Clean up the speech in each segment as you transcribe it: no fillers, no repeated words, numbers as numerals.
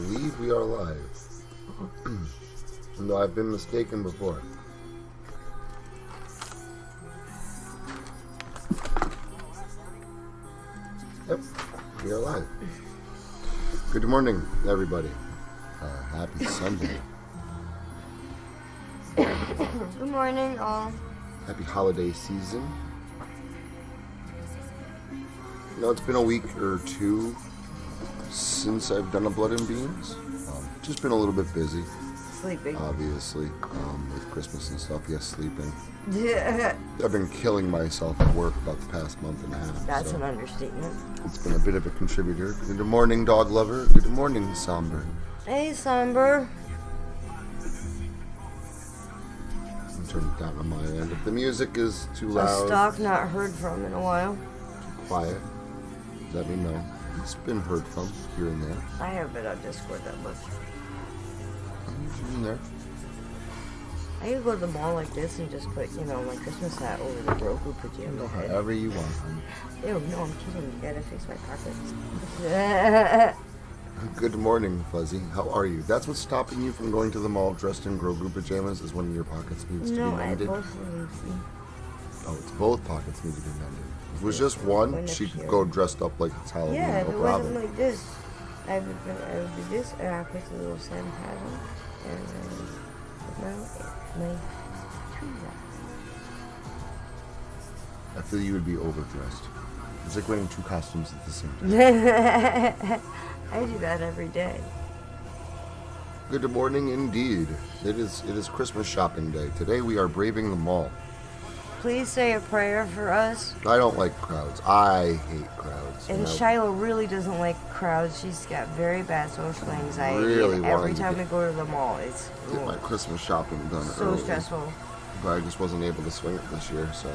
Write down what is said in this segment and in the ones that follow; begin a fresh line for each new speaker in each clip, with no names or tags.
believe we are live. No, I've been mistaken before. Yep, we are live. Good morning, everybody. Happy Sunday.
Good morning, all.
Happy holiday season. You know, it's been a week or two since I've done a Blood and Beans. Just been a little bit busy.
Sleeping.
Obviously, with Christmas and stuff. Yes, sleeping.
Yeah.
I've been killing myself at work about the past month and a half.
That's an understatement.
It's been a bit of a contributor. Good morning, dog lover. Good morning, Somber.
Hey, Somber.
I'll turn it down on my end. If the music is too loud,
A stock not heard from in a while.
too quiet, let me know. It's been heard from here and there.
I have been on Discord that much.
Here and there.
I could go to the mall like this and just put, my Christmas hat over the Roku pajama head.
However you want, honey.
Ew, no, I'm kidding. You gotta fix my pockets.
Good morning, Fuzzy. How are you? That's what's stopping you from going to the mall dressed in Grogu pajamas is one of your pockets needs to
No,
be
I
mended.
both leave.
Oh, it's both pockets need to be mended. If it was just one, she could go dressed up like it's Halloween.
Yeah, if
no
it
problem.
wasn't like this, I would do this, and I put the little sun hat on, and then my shoes
I feel you would be overdressed. It's like wearing two costumes at the same time.
on. I do that every day.
Good morning indeed. It is Christmas shopping day. Today we are braving the mall.
Please say a prayer for us.
I don't like crowds. I hate crowds.
And Shiloh really doesn't like crowds. She's got very bad social anxiety.
Really
and every
wanted to
time we go to the mall, it's
get my Christmas shopping done
so
early.
stressful.
But I just wasn't able to swing it this year, so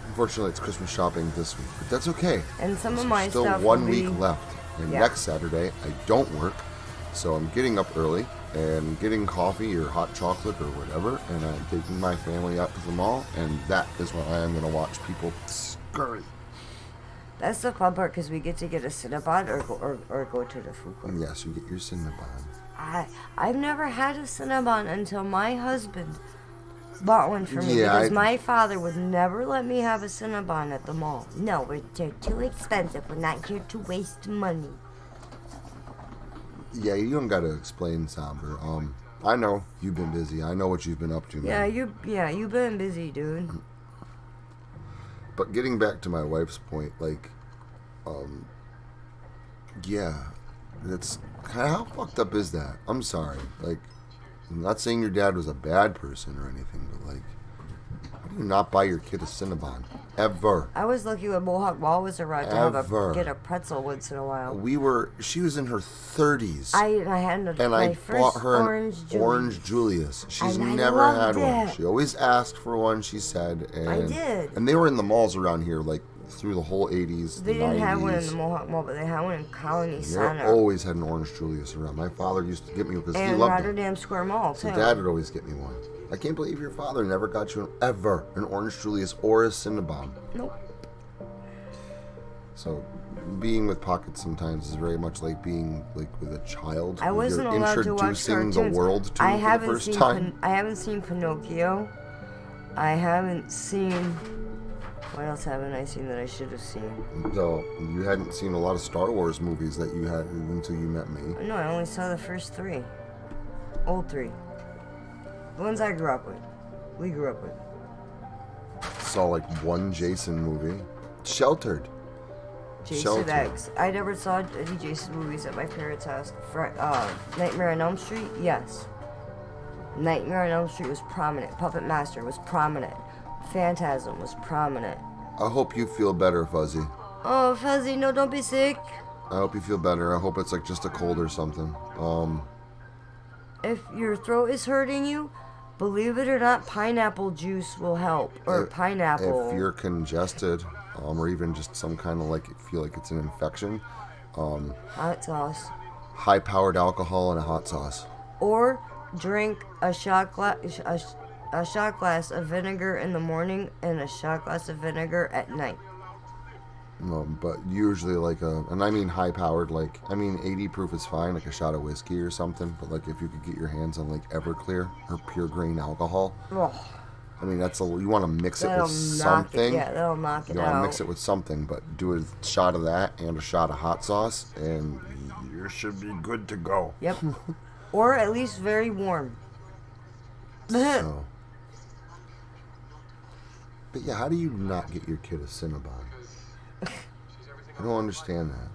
unfortunately it's Christmas shopping this week. But that's okay.
And some of
There's
my
still
stuff
one
will
week
be...
left. And
Yeah.
next Saturday I don't work, so I'm getting up early and getting coffee or hot chocolate or whatever, and I'm taking my family out to the mall, and that is when I am going to watch people scurry.
That's the fun part, because we get to get a Cinnabon or go to the food court.
Yes, you get your Cinnabon.
I've never had a Cinnabon until my husband bought one for me,
Yeah,
because my father would never let me have a Cinnabon at the mall. No, they're too expensive. We're not here to waste money.
Yeah, you don't got to explain, Somber. I know you've been busy. I know what you've been up to, man.
You've been busy, dude.
But getting back to my wife's point, that's kind of, how fucked up is that? I'm sorry. Like, I'm not saying your dad was a bad person or anything, but how do you not buy your kid a Cinnabon? Ever.
I was lucky when Mohawk Mall was around to get a pretzel once in a while.
She was in her 30s.
I had my first
bought her
Orange
an Orange Julius. She's
And I
never
loved
had one.
it.
She always asked for one, she said. And,
I did.
And they were in the malls around here, through the whole 80s,
They
the
didn't
90s.
have one in the Mohawk Mall, but they had one in Colony
They
Center.
always had an Orange Julius around. My father used to get me because he
And
loved
Rotterdam Square Mall,
them.
too.
So Dad would always get me one. I can't believe your father never got you an Orange Julius or a Cinnabon.
Nope.
So being with pockets sometimes is very much like being with a child.
I wasn't
You're
allowed to watch
introducing
cartoons.
the world to for the first time.
I haven't seen Pinocchio. I haven't seen... What else haven't I seen that I should have seen?
So you hadn't seen a lot of Star Wars movies that you had until you met me.
No, I only saw the first three. Old three. The ones I grew up with. We grew up with.
Saw one Jason movie. Sheltered.
Jason X. I never saw any Jason movies at my parents' house. Nightmare on Elm Street? Yes. Nightmare on Elm Street was prominent. Puppet Master was prominent. Phantasm was prominent.
I hope you feel better, Fuzzy.
Oh, Fuzzy, no, don't be sick.
I hope you feel better. I hope it's just a cold or something.
If your throat is hurting you, believe it or not, pineapple juice will help. Or pineapple.
If you're congested, or even just some kind of feel like it's an infection,
hot sauce.
High-powered alcohol and a hot sauce.
Or drink a shot glass of vinegar in the morning and a shot glass of vinegar at night.
But usually like and I mean high powered, like, I mean 80 proof is fine, like a shot of whiskey or something, but like if you could get your hands on like Everclear or pure grain alcohol, I mean you want to mix it with something.
That'll knock it out.
You want to mix it with something, but do a shot of that and a shot of hot sauce, and you should be good to go.
Yep. Or at least very warm.
So. But yeah, how do you not get your kid a Cinnabon? I don't understand that.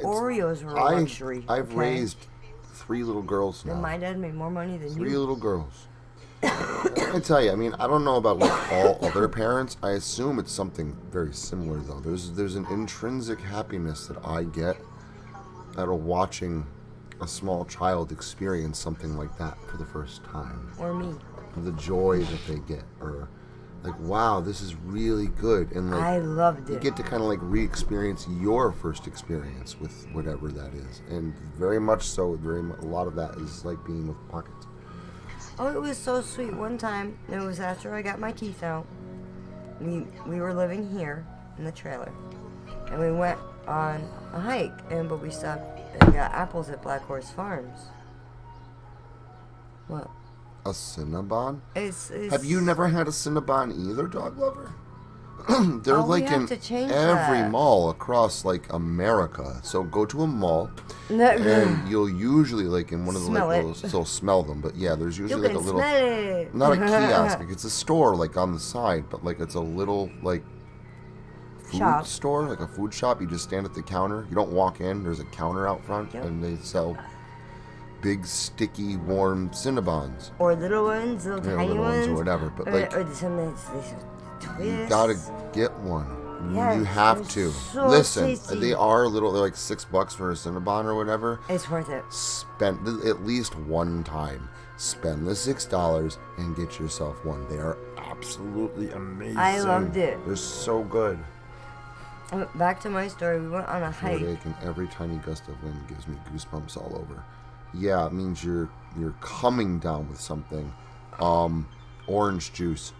Oreos were a luxury.
I've raised 3 little girls now.
And my dad made more money than
3
you.
little girls. I tell you, I mean, I don't know about like all other parents. I assume it's something very similar though. There's an intrinsic happiness that I get out of watching a small child experience something like that for the first time.
Or me.
The joy that they get, or like, wow, this is really good, and like
I loved it.
You get to kind of like re-experience your first experience with whatever that is, and very much so. A lot of that is like being with Pockets.
Oh, it was so sweet. One time, it was after I got my teeth out. We were living here in the trailer, and we went on a hike, but we stopped and got apples at Black Horse Farms. What?
A Cinnabon?
It's
Have you never had a Cinnabon either, dog lover? They're like in every mall across like America. So go to a mall, and you'll usually like in one of the like still smell them. But yeah, there's usually like a little, not a kiosk. Like it's a store like on the side, but like it's a little like food store, like a food shop. You just stand at the counter. You don't walk in. There's a counter out front, and they sell big, sticky, warm Cinnabons.
Or little ones, tiny ones.
Or whatever. But like,
or sometimes
you gotta get one.
Yes,
you have to.
So
listen,
tasty.
they are little, they're like $6 for a Cinnabon or whatever.
It's worth it.
Spend at least one time. Spend the $6 and get yourself one. They are absolutely amazing.
I loved it.
They're so good.
Back to my story. We went on a hike.
And every tiny gust of wind gives me goosebumps all over. Yeah, it means you're coming down with something. Orange juice,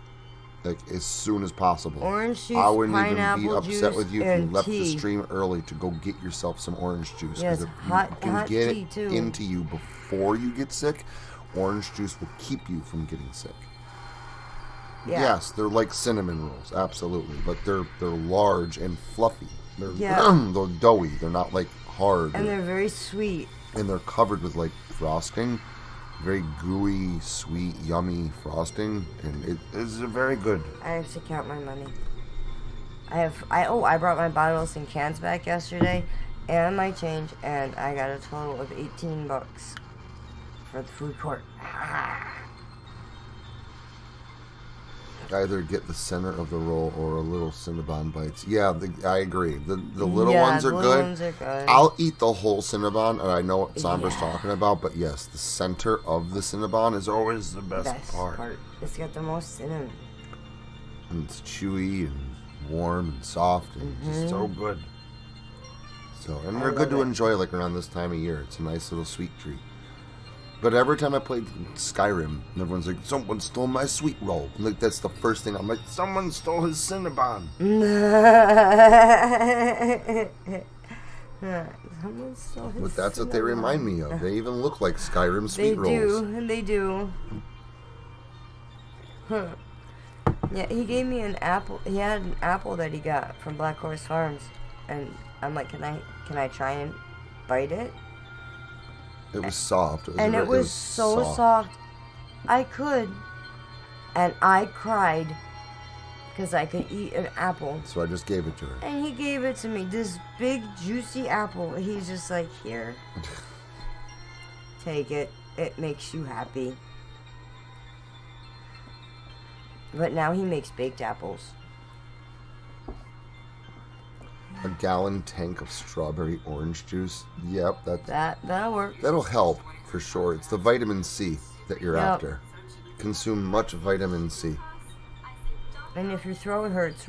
like as soon as possible.
Orange juice,
I wouldn't
pineapple
even be upset
juice,
with you if you left
tea.
the stream early to go get yourself some orange juice.
Yes,
if
hot
you can get
tea
it
too.
into you before you get sick, orange juice will keep you from getting sick.
Yeah.
Yes, they're like cinnamon rolls, absolutely, but they're large and fluffy. They're they're doughy. They're not like hard.
And they're very sweet.
And they're covered with like frosting, very gooey, sweet, yummy frosting, and it is very good.
I have to count my money. I brought my bottles and cans back yesterday, and my change, and I got a total of $18 for the food court.
Either get the center of the roll or a little Cinnabon bites. Yeah, I agree. The little ones are good.
Ones are good.
I'll eat the whole Cinnabon, and I know what Sambra's talking about, but yes, the center of the Cinnabon is always the best part.
It's got the most cinnamon.
And it's chewy and warm and soft and just so good. So, and they're good to enjoy like around this time of year. It's a nice little sweet treat. But every time I played Skyrim, everyone's like, someone stole my sweet roll. Like, that's the first thing. I'm like, someone stole his Cinnabon.
Someone stole his
But that's what they remind me of. They even look like Skyrim sweet rolls.
They do. Huh. Yeah, he gave me an apple. He had an apple that he got from Black Horse Farms. And I'm like, can I try and bite it?
It was soft.
It was so soft. I could. And I cried because I could eat an apple.
So I just gave it to her.
And he gave it to me. This big, juicy apple. He's just like, here. Take it. It makes you happy. But now he makes baked apples.
A gallon tank of strawberry orange juice. Yep,
that'll work.
That'll help for sure. It's the vitamin C that you're after. Consume much vitamin C.
And if your throat hurts,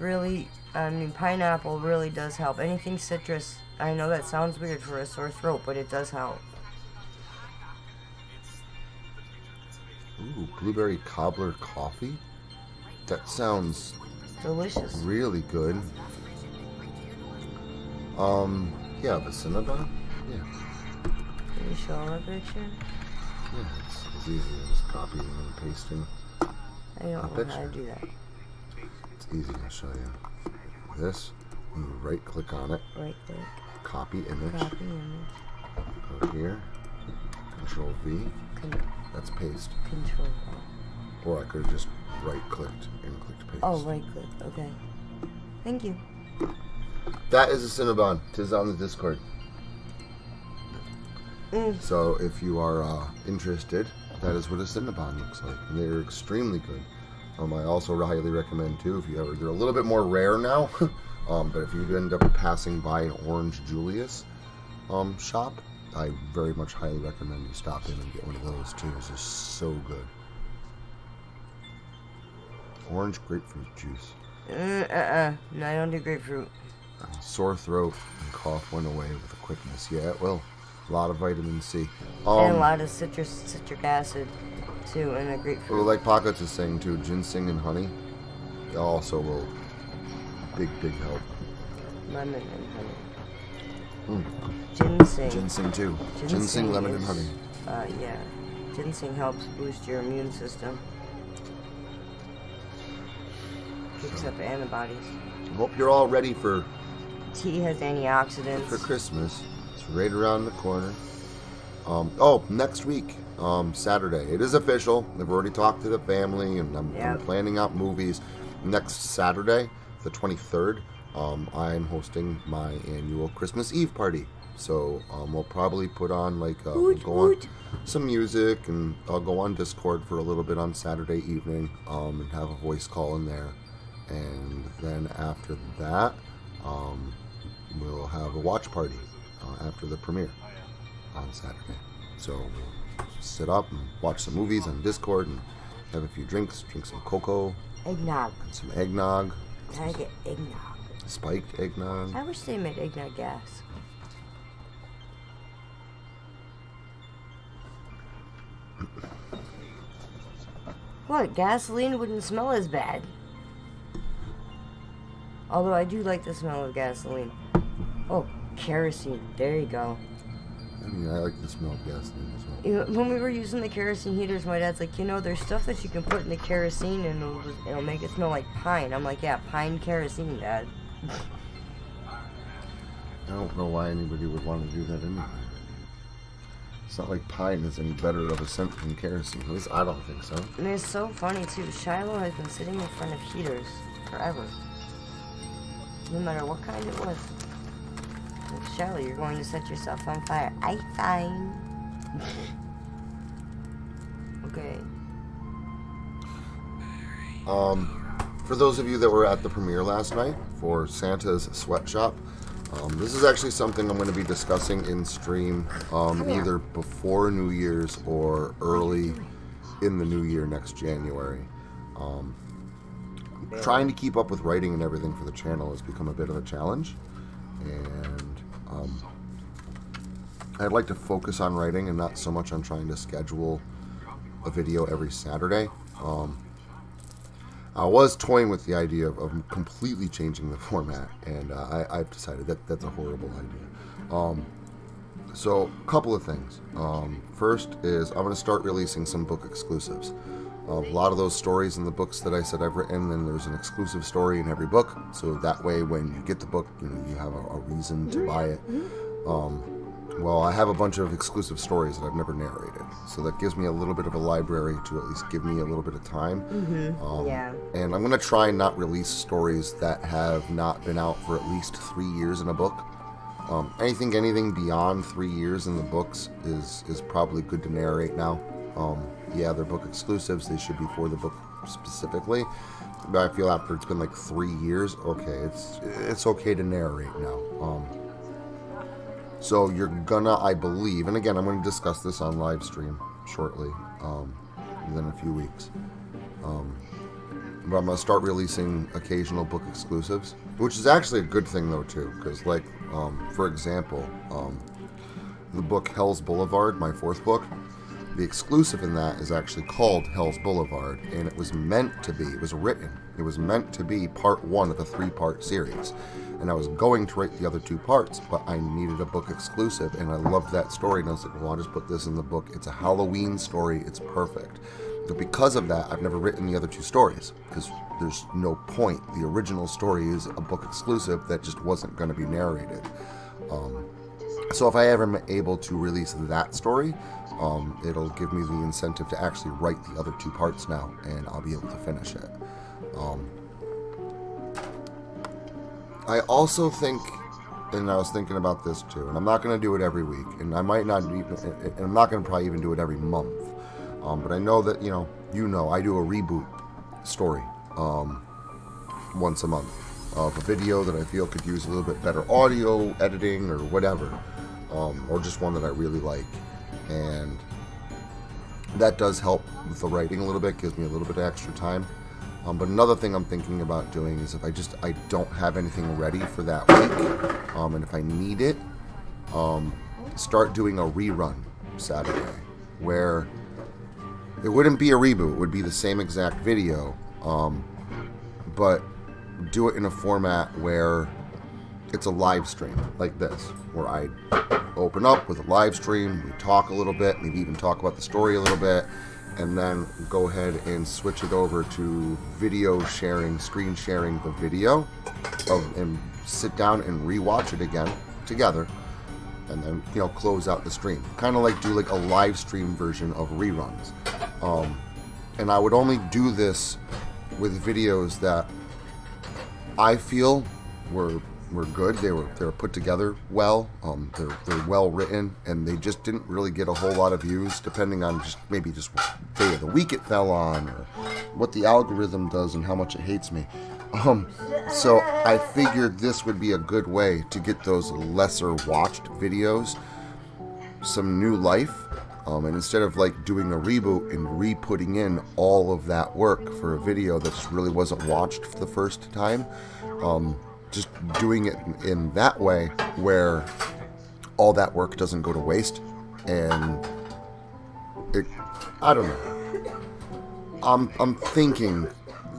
pineapple really does help. Anything citrus. I know that sounds weird for a sore throat, but it does help.
Ooh, blueberry cobbler coffee? That sounds
Delicious.
Really good. Yeah, the Cinnabon. Yeah.
Can you show them a picture?
Yeah, it's easy. Just copying and pasting.
I don't know how to do that.
It's easy. I'll show you. This, you right click on it.
Right click.
Copy image.
Copy image.
Go here. Control V. That's paste.
Control.
Or I could have just right clicked and clicked paste.
Oh, right click. Okay. Thank you.
That is a Cinnabon. Tis on the Discord. So if you are interested, that is what a Cinnabon looks like. And they're extremely good. I also highly recommend too, if you ever, they're a little bit more rare now, but if you end up passing by an Orange Julius shop, I very much highly recommend you stop in and get one of those too. It's just so good. Orange grapefruit juice.
No, I don't do grapefruit.
Sore throat and cough went away with a quickness. Yeah, it will. A lot of vitamin C.
And a lot of citric acid, too, in a grapefruit.
Well, like Pockets is saying, too, ginseng and honey also will big help.
Lemon and honey. Ginseng.
Ginseng, too. Ginseng, lemon, and honey.
Yeah. Ginseng helps boost your immune system. Kicks up antibodies.
Hope you're all ready for...
Tea has antioxidants.
For Christmas. It's right around the corner. Next week, Saturday. It is official. I've already talked to the family, and I'm planning out movies. Next Saturday, the 23rd, I'm hosting my annual Christmas Eve party. So we'll probably put on some music, and I'll go on Discord for a little bit on Saturday evening, and have a voice call in there. And then after that, we'll have a watch party after the premiere on Saturday. So we'll sit up and watch some movies on Discord and have a few drinks, drink some cocoa.
Eggnog.
And some eggnog.
Can I get eggnog?
Spiked eggnog.
I wish they made eggnog gas. What? Gasoline wouldn't smell as bad. Although I do like the smell of gasoline. Oh, kerosene. There you go.
I mean, I like the smell of gasoline as well.
When we were using the kerosene heaters, my dad's like, there's stuff that you can put in the kerosene and it'll make it smell like pine. I'm like, yeah, pine kerosene, Dad.
I don't know why anybody would want to do that anyway. It's not like pine is any better of a scent than kerosene. At least I don't think so.
And it's so funny, too. Shiloh has been sitting in front of heaters forever. No matter what kind it was. Like, Shiloh, you're going to set yourself on fire. I fine. Okay.
For those of you that were at the premiere last night for Santa's Sweatshop, this is actually something I'm going to be discussing in stream either before New Year's or early in the new year next January. Trying to keep up with writing and everything for the channel has become a bit of a challenge, and I'd like to focus on writing and not so much on trying to schedule a video every Saturday. I was toying with the idea of completely changing the format, and I've decided that that's a horrible idea. So, a couple of things. First is I'm going to start releasing some book exclusives. A lot of those stories in the books that I said I've written, then there's an exclusive story in every book, so that way when you get the book, you have a reason to buy it. Well, I have a bunch of exclusive stories that I've never narrated, so that gives me a little bit of a library to at least give me a little bit of time.
Yeah.
And I'm going to try and not release stories that have not been out for at least 3 years in a book. Anything beyond 3 years in the books is probably good to narrate now. Yeah, they're book exclusives. They should be for the book specifically. But I feel after it's been like 3 years, okay, it's okay to narrate now. So you're gonna, I believe, and again, I'm going to discuss this on live stream shortly, within a few weeks. But I'm going to start releasing occasional book exclusives, which is actually a good thing though too, because like, for example, the book Hell's Boulevard, my 4th book, The exclusive in that is actually called Hell's Boulevard, and it was meant to be, it was meant to be part 1 of the 3-part series. And I was going to write the other 2 parts, but I needed a book exclusive, and I loved that story, and I was like, well, I'll just put this in the book. It's a Halloween story, it's perfect. But because of that, I've never written the other 2 stories, because there's no point. The original story is a book exclusive that just wasn't going to be narrated. So if I ever am able to release that story, it'll give me the incentive to actually write the other 2 parts now, and I'll be able to finish it. I also think, and I was thinking about this too, and I'm not going to do it every week, and I might not even, and I'm not going to probably even do it every month, but I know that, I do a reboot story once a month of a video that I feel could use a little bit better audio, editing, or whatever, or just one that I really like, and that does help with the writing a little bit, gives me a little bit of extra time. But another thing I'm thinking about doing is if I don't have anything ready for that week, and if I need it, start doing a rerun Saturday, where it wouldn't be a reboot, it would be the same exact video, but do it in a format where it's a live stream, like this, where I open up with a live stream, we talk a little bit, maybe even talk about the story a little bit, and then go ahead and switch it over to video sharing, screen sharing the video, and sit down and rewatch it again together, and then close out the stream. Kind of like do like a live stream version of reruns. And I would only do this with videos that I feel were good. They were put together well. They're well written, and they just didn't really get a whole lot of views, depending on maybe what day of the week it fell on, or what the algorithm does and how much it hates me. So I figured this would be a good way to get those lesser watched videos some new life. And instead of like doing a reboot and re-putting in all of that work for a video that just really wasn't watched for the first time, just doing it in that way where all that work doesn't go to waste, and I don't know. I'm thinking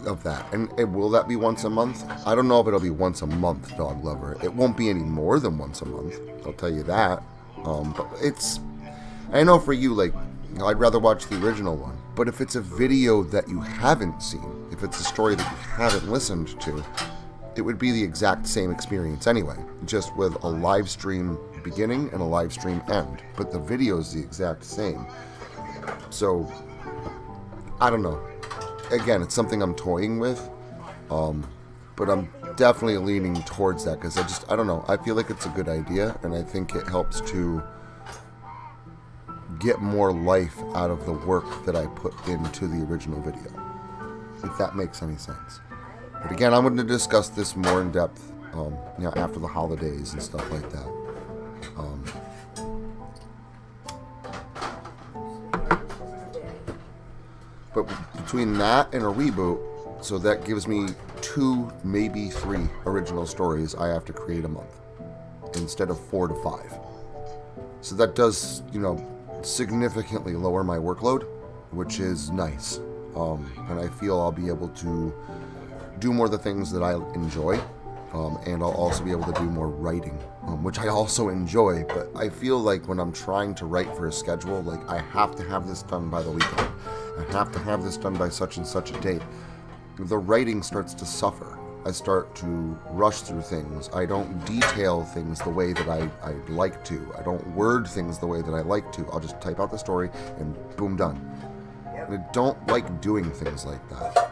of that, and will that be once a month? I don't know if it'll be once a month, Dog Lover. It won't be any more than once a month, I'll tell you that. But I know for you, like, I'd rather watch the original one. But if it's a video that you haven't seen, if it's a story that you haven't listened to, it would be the exact same experience anyway, just with a live stream beginning and a live stream end. But the video is the exact same. So, I don't know. Again, it's something I'm toying with, but I'm definitely leaning towards that, because I don't know. I feel like it's a good idea, and I think it helps to get more life out of the work that I put into the original video, if that makes any sense. But again, I'm going to discuss this more in depth, after the holidays and stuff like that. But between that and a reboot, so that gives me 2, maybe 3 original stories I have to create a month, instead of 4 to 5. So that does, significantly lower my workload, which is nice. And I feel I'll be able to do more of the things that I enjoy, and I'll also be able to do more writing, which I also enjoy. But I feel like when I'm trying to write for a schedule, like I have to have this done by the weekend, I have to have this done by such and such a date, the writing starts to suffer. I start to rush through things. I don't detail things the way that I'd like to. I don't word things the way that I like to. I'll just type out the story and boom, done. And I don't like doing things like that.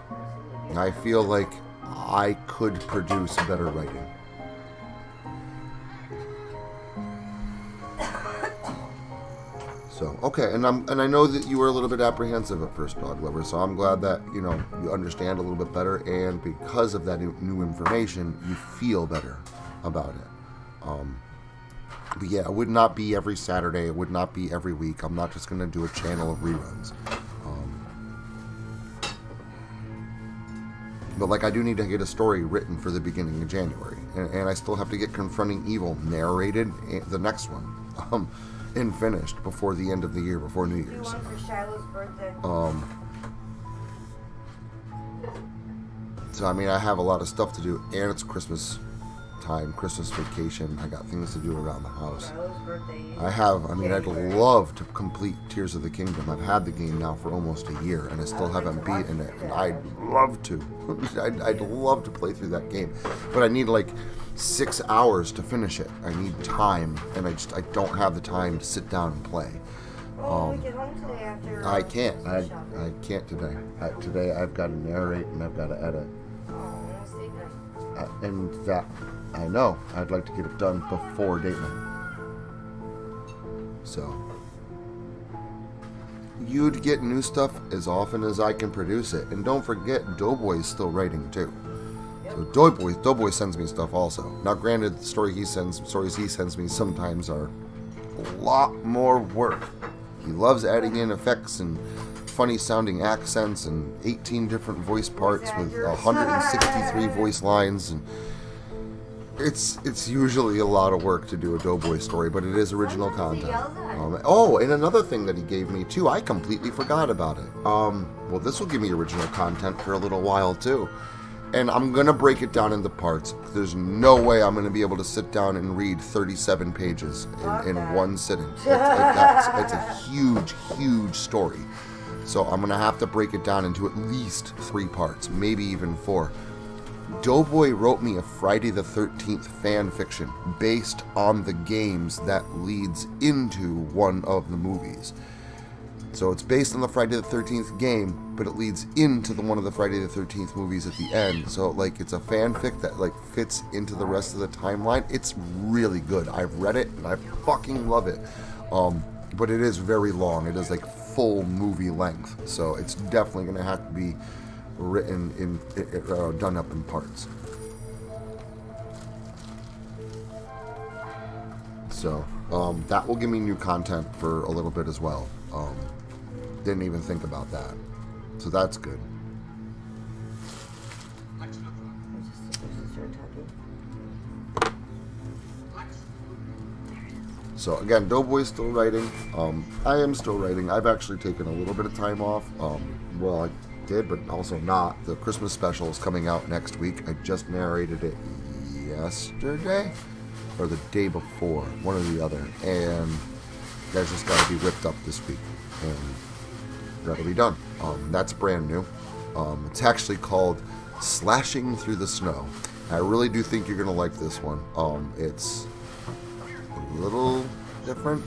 I feel like I could produce better writing. So, okay, and I know that you were a little bit apprehensive at first, Dog Lover, so I'm glad that, you understand a little bit better, and because of that new information, you feel better about it. But yeah, it would not be every Saturday, it would not be every week. I'm not just going to do a channel of reruns. But like, I do need to get a story written for the beginning of January, and I still have to get Confronting Evil narrated, the next one. and finished before the end of the year, before New
Do
Year's.
one for Shiloh's birthday.
So I mean, I have a lot of stuff to do, and it's Christmas time, Christmas vacation. I got things to do around the house.
Shiloh's birthday.
I'd love to complete Tears of the Kingdom. I've had the game now for almost a year, and I still haven't beaten it, and I'd love to. I'd love to play through that game, but I need like 6 hours to finish it. I need time, and I don't have the time to sit down and play.
Oh, we get home today after.
I can't. I can't today. Today I've got to narrate and I've got to edit.
Oh, let's take that.
And that, I know, I'd like to get it done before date night. So, you'd get new stuff as often as I can produce it. And don't forget, Doughboy's still writing too. So Doughboy sends me stuff also. Now granted, the stories he sends me sometimes are a lot more work. He loves adding in effects and funny sounding accents and 18 different voice parts with 163 voice lines, and it's usually a lot of work to do a Doughboy story, but it is original content. And another thing that he gave me too, I completely forgot about it. Well, this will give me original content for a little while too. And I'm going to break it down into parts. There's no way I'm going to be able to sit down and read 37 pages in one sitting. It's a huge, huge story. So I'm going to have to break it down into at least 3 parts, maybe even 4. Doughboy wrote me a Friday the 13th fan fiction based on the games that leads into one of the movies. So it's based on the Friday the 13th game, but it leads into one of the Friday the 13th movies at the end. So like it's a fanfic that like fits into the rest of the timeline. It's really good. I've read it and I fucking love it. But it is very long. It is like full movie length. So it's definitely going to have to be written done up in parts. So that will give me new content for a little bit as well. Didn't even think about that. So that's good. So again, Doughboy's still writing. I am still writing. I've actually taken a little bit of time off. Well, I did, but also not. The Christmas special is coming out next week. I just narrated it yesterday or the day before, one or the other. And that's just got to be whipped up this week. And that'll be done. That's brand new. It's actually called Slashing Through the Snow. I really do think you're going to like this one. It's a little different.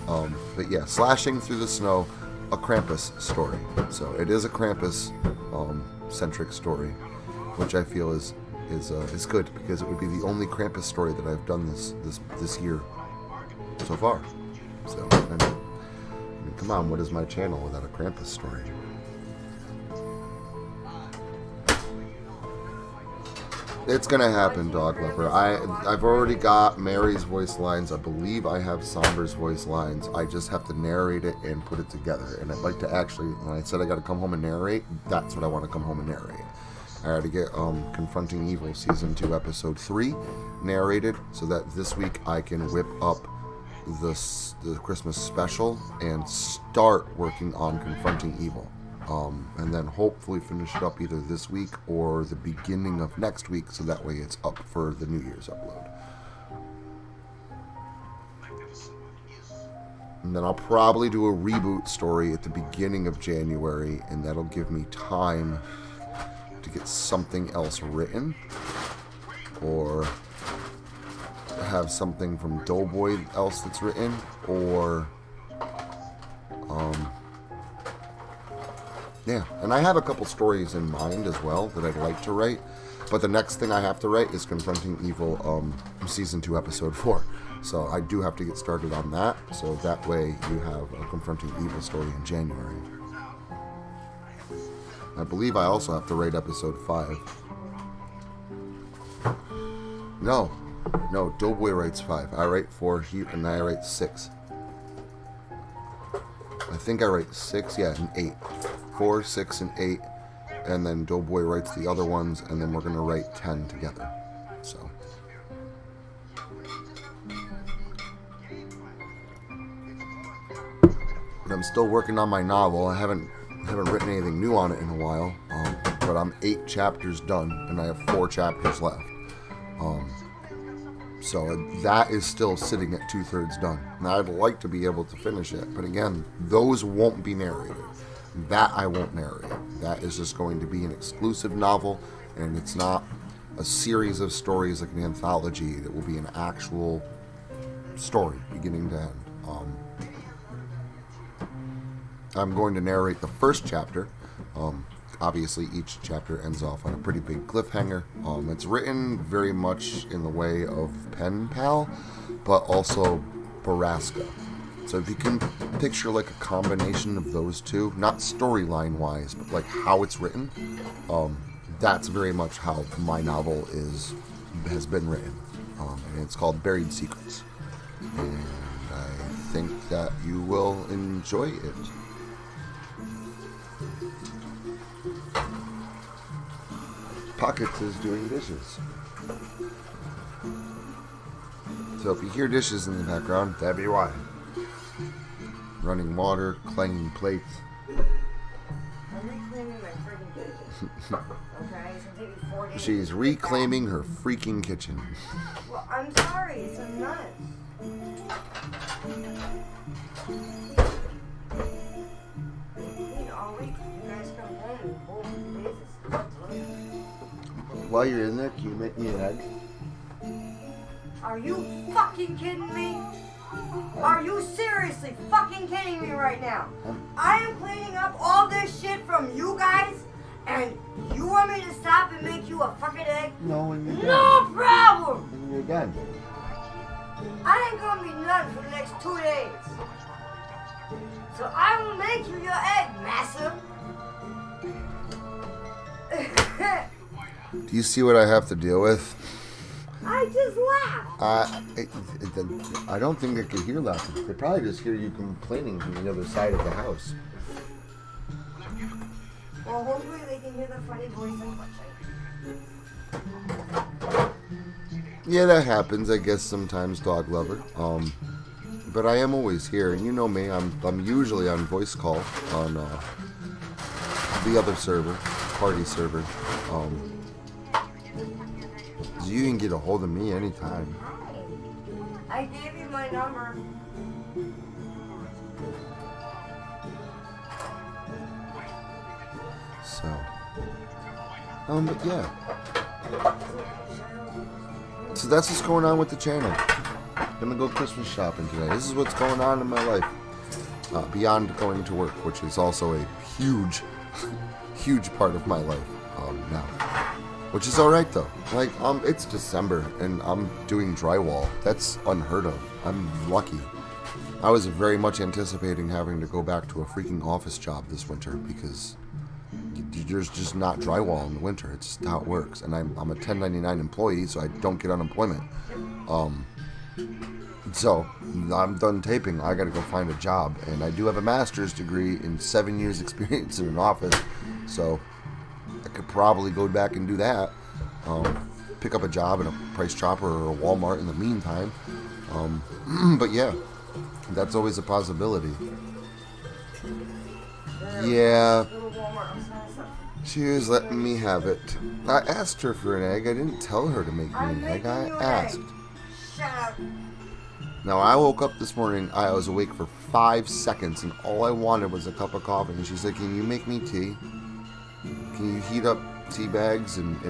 But yeah, Slashing Through the Snow, a Krampus story. So it is a Krampus centric story, which I feel is good because it would be the only Krampus story that I've done this year so far. So I mean, come on, what is my channel without a Krampus story? It's gonna happen, Dog Lover. I've already got Mary's voice lines. I believe I have Somber's voice lines. I just have to narrate it and put it together. And I'd like to actually, when I said I got to come home and narrate, that's what I want to come home and narrate. I got to get Confronting Evil Season 2 Episode 3 narrated so that this week I can whip up the Christmas special and start working on Confronting Evil. And then hopefully finish it up either this week or the beginning of next week so that way it's up for the New Year's upload. And then I'll probably do a reboot story at the beginning of January, and that'll give me time to get something else written or have something from Doughboy else that's written, or yeah, and I have a couple stories in mind as well that I'd like to write, but the next thing I have to write is Confronting Evil Season 2 Episode 4. So I do have to get started on that, so that way you have a Confronting Evil story in January. I believe I also have to write Episode 5. No, Doughboy writes 5. I write 4, and I write 6. I think I write 6, yeah, and 8. 4, 6, and 8, and then Doughboy writes the other ones, and then we're going to write 10 together. So. I'm still working on my novel. I haven't written anything new on it in a while, but I'm 8 chapters done, and I have 4 chapters left. So that is still sitting at 2/3 done. And I'd like to be able to finish it, but again, those won't be narrated. That I won't narrate. That is just going to be an exclusive novel, and it's not a series of stories like an anthology. It will be an actual story, beginning to end. I'm going to narrate the first chapter. Obviously, each chapter ends off on a pretty big cliffhanger. It's written very much in the way of Pen Pal, but also Baraska. So if you can picture like a combination of those two, not storyline wise, but like how it's written, that's very much how my novel has been written. And it's called Buried Secrets. And I think that you will enjoy it. Pockets is doing dishes. So if you hear dishes in the background, that'd be why. Running water, clanging plates.
I'm reclaiming my freaking kitchen. Okay? It's gonna take me 4 days.
She's reclaiming her freaking kitchen.
Well, I'm sorry. It's a mess. All week, you guys come home and both days it's
While you're in there, can you make me an egg?
Are you fucking kidding me? Are you seriously fucking kidding me right now? I am cleaning up all this shit from you guys, and you want me to stop and make you a fucking egg?
No, when you're done.
No problem!
When you're done.
I ain't gonna be none for the next 2 days. So I will make you your egg, massa.
Do you see what I have to deal with?
I just laughed.
I don't think they could hear laughing. They probably just hear you complaining from the other side of the house.
Well, hopefully they can hear the funny voice and clutching.
Yeah, that happens, I guess, sometimes, dog lover. But I am always here, and you know me. I'm usually on voice call on the other server, party server. So you can get a hold of me anytime.
Hi. I gave you my number.
So, but yeah. So that's what's going on with the channel. Gonna go Christmas shopping today. This is what's going on in my life. Beyond going to work, which is also a huge, huge part of my life now. Which is alright though. Like, it's December and I'm doing drywall. That's unheard of. I'm lucky. I was very much anticipating having to go back to a freaking office job this winter because there's just not drywall in the winter. It's just how it works. And I'm a 1099 employee, so I don't get unemployment. So I'm done taping. I gotta go find a job. And I do have a master's degree in 7 years experience in an office. So I could probably go back and do that. Pick up a job in a Price Chopper or a Walmart in the meantime. But yeah, that's always a possibility. Yeah. She was letting me have it. I asked her for an egg. I didn't tell her to make me an egg. I asked.
Shut up.
Now, I woke up this morning. I was awake for 5 seconds, and all I wanted was a cup of coffee. And she said, "Can you make me tea? Can you heat up tea bags and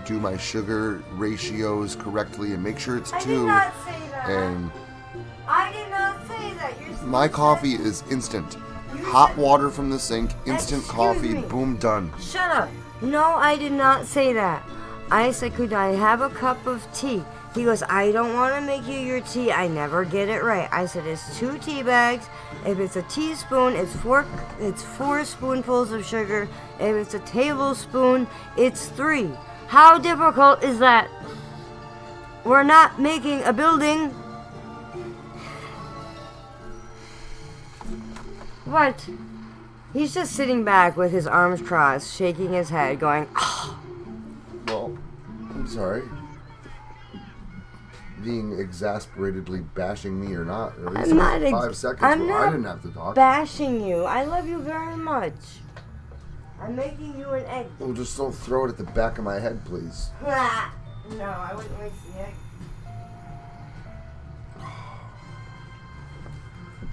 do my sugar ratios correctly and make sure it's 2?"
I did not say that.
And
I did not say that.
my coffee is instant. Hot water from the sink, instant
Excuse
coffee,
me.
boom, done.
Shut up. No, I did not say that. I said, could I have a cup of tea? He goes, I don't want to make you your tea. I never get it right. I said, it's 2 tea bags. If it's a teaspoon, it's 4 spoonfuls of sugar. If it's a tablespoon, it's 3. How difficult is that? We're not making a building. What? He's just sitting back with his arms crossed, shaking his head, going, oh.
Well, I'm sorry. being exasperatedly bashing me or not. Or at least
I'm not
5 seconds
I'm
where
not
I didn't have to talk.
bashing you. I love you very much. I'm making you an egg.
Well, just don't throw it at the back of my head, please.
No, I wouldn't waste the egg.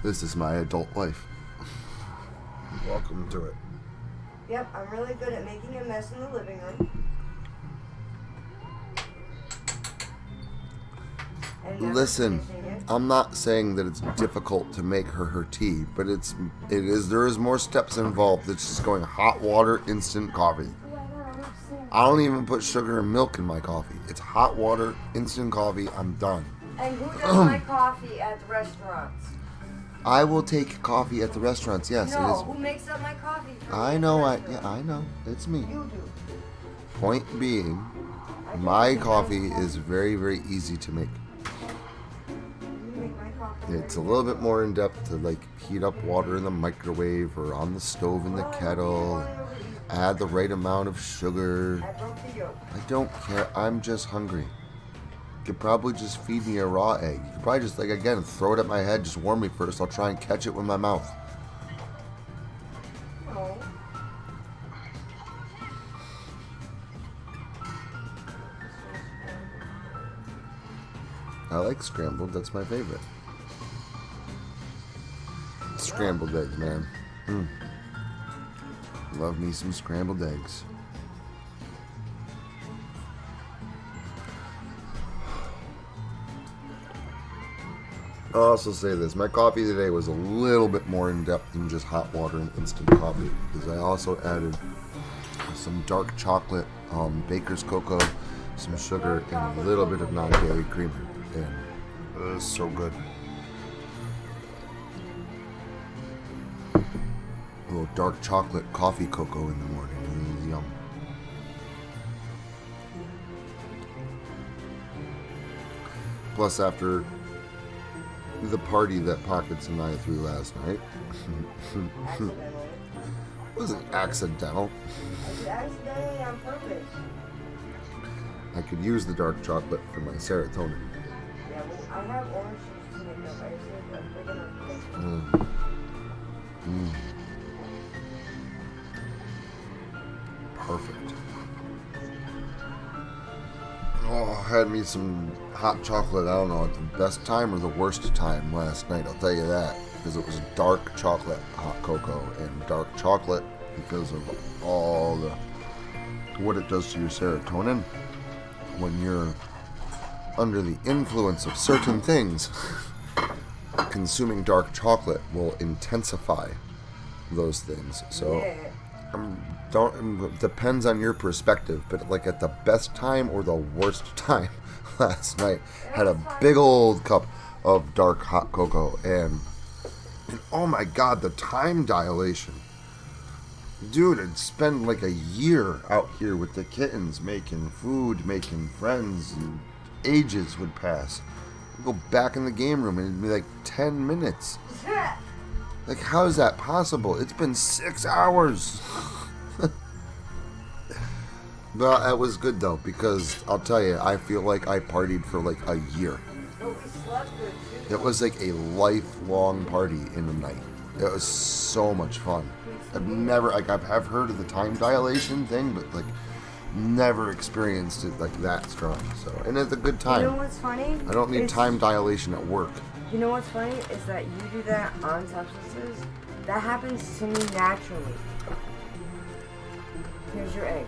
This is my adult life. Welcome to it.
Yep, I'm really good at making a mess in the living room.
Listen, I'm not saying that it's difficult to make her tea, but there is more steps involved. It's just going hot water, instant coffee. I don't even put sugar and milk in my coffee. It's hot water, instant coffee, I'm done.
And who does my coffee at the restaurants?
I will take coffee at the restaurants, yes.
No,
it is.
who makes up my coffee for me
I
at
know,
the
I
restaurant?
know. It's me.
You do.
Point being, my coffee is very, very easy to make.
You make my coffee.
It's a little bit more in depth to like heat up water in the microwave or on the stove in the kettle. And add the right amount of sugar. I don't care. I'm just hungry. You could probably just feed me a raw egg. You could probably just, like, again, throw it at my head. Just warm me first. I'll try and catch it with my mouth.
No.
I like scrambled. That's my favorite. Scrambled eggs, man. Love me some scrambled eggs. I'll also say this. My coffee today was a little bit more in-depth than just hot water and instant coffee, because I also added some dark chocolate, baker's cocoa, some sugar, and a little bit of non-dairy creamer. And it was so good. A little dark chocolate coffee cocoa in the morning. It was yum. Plus, after the party that Pockets and I threw last night. It wasn't accidental.
Accidentally on purpose.
I could use the dark chocolate for my serotonin.
Yeah, well, I have orange juice to make up. I saved that. We're gonna fix it.
Perfect. Oh, I had me some hot chocolate. I don't know, at the best time or the worst time last night, I'll tell you that. Because it was dark chocolate hot cocoa, and dark chocolate because of all the what it does to your serotonin when you're under the influence of certain things. Consuming dark chocolate will intensify those things. So
Yeah.
depends on your perspective, but like at the best time or the worst time last night, had a big old cup of dark hot cocoa, and oh my god, the time dilation. Dude, I'd spend like a year out here with the kittens, making food, making friends, and ages would pass. I'd go back in the game room and it'd be like 10 minutes. Like, how is that possible? It's been 6 hours. Well, that was good though, because I'll tell you, I feel like I partied for like a year.
But we slept good too.
It was like a lifelong party in a night. It was so much fun. I've never, like, I've heard of the time dilation thing, but like, never experienced it like that strong. So, and it's a good time.
You know what's funny?
I don't need time dilation at work.
You know what's funny is that you do that on substances. That happens to me naturally. Here's your egg.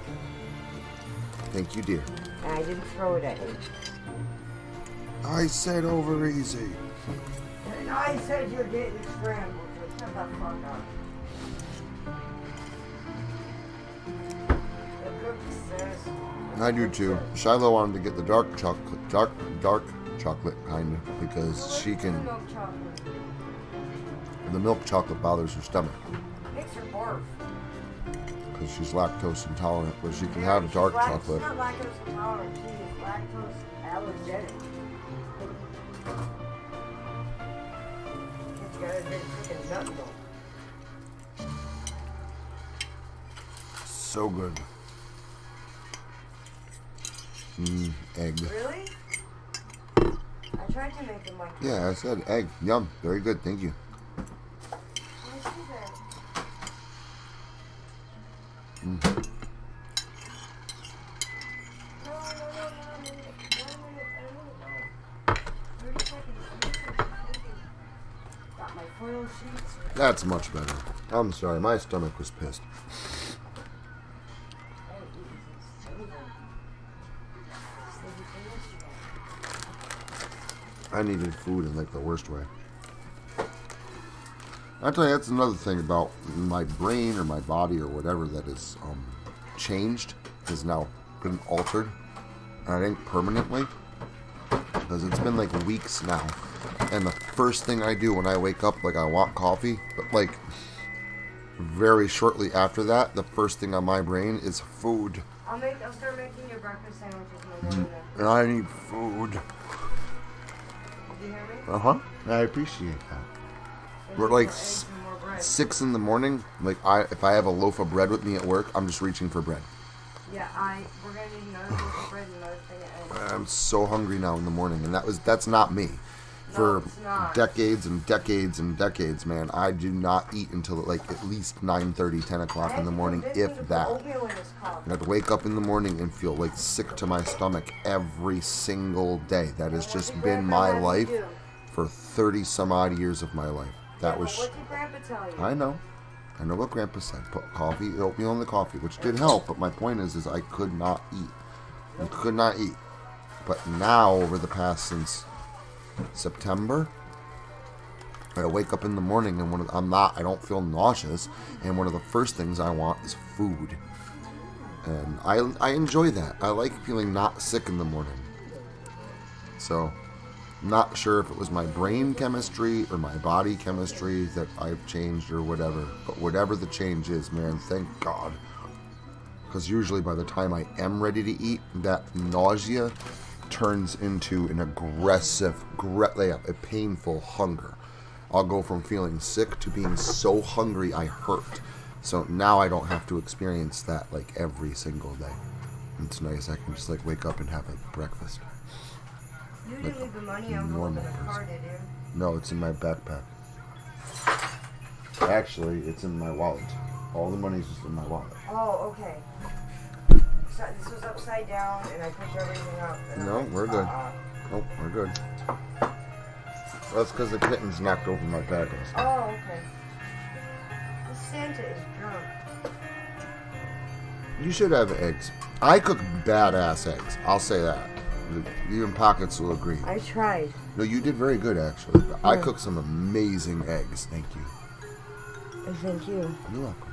Thank you, dear.
And I didn't throw it at you.
I said over easy.
And I said you're getting scrambled, so shut the fuck up. The cookie says...
I do too. Shiloh wanted to get the dark chocolate kind, because she can.
Milk chocolate.
The milk chocolate bothers her stomach
Makes her barf.
because she's lactose intolerant, but she can have dark chocolate.
She's not lactose intolerant. She is lactose allergenic. She's got a big freaking nut milk.
So good. Egg.
Really? tried to make them like
Yeah, I said egg. Yum. Very good. Thank you. Mm. That's much better. I'm sorry, my stomach was pissed. I needed food in like the worst way. I'll tell you, that's another thing about my brain or my body or whatever that is changed, has now been altered. I think permanently, because it's been like weeks now. And the first thing I do when I wake up, like I want coffee, but like very shortly after that, the first thing on my brain is food.
I'll start making your breakfast sandwiches in the morning.
And I need food.
Did you hear me?
Uh-huh. I appreciate that. We're like 6 in the morning. Like if I have a loaf of bread with me at work, I'm just reaching for bread.
Yeah, we're gonna need another loaf of bread and another thing of eggs.
I'm so hungry now in the morning, and that's not me. For decades and decades and decades, man, I do not eat until like at least 9:30, 10 o'clock in the morning, if that. I have to wake up in the morning and feel like sick to my stomach every single day. That has just been my life for 30 some odd years of my life. That was.
What did Grandpa tell you?
I know what Grandpa said. Put oatmeal in the coffee, which did help. But my point is I could not eat. I could not eat. But now, over the past since September, I wake up in the morning and I don't feel nauseous, and one of the first things I want is food, and I enjoy that. I like feeling not sick in the morning. So, not sure if it was my brain chemistry or my body chemistry that I've changed or whatever, but whatever the change is, man, thank God, because usually by the time I am ready to eat, that nausea turns into an aggressive, a painful hunger. I'll go from feeling sick to being so hungry I hurt. So now I don't have to experience that like every single day. It's nice. I can just like wake up and have like breakfast.
You didn't leave the money envelope in the car, did you?
No, it's in my backpack. Actually, it's in my wallet. All the money's just in my wallet.
Oh, okay. So this was upside down, and I pushed everything up.
No, we're good. Nope, we're good. That's because the kittens knocked over my bag.
Oh, okay. This Santa is drunk.
You should have eggs. I cook badass eggs. I'll say that. Even Pockets will agree.
I tried.
No, you did very good, actually. I cook some amazing eggs. Thank you.
Thank you.
You're welcome.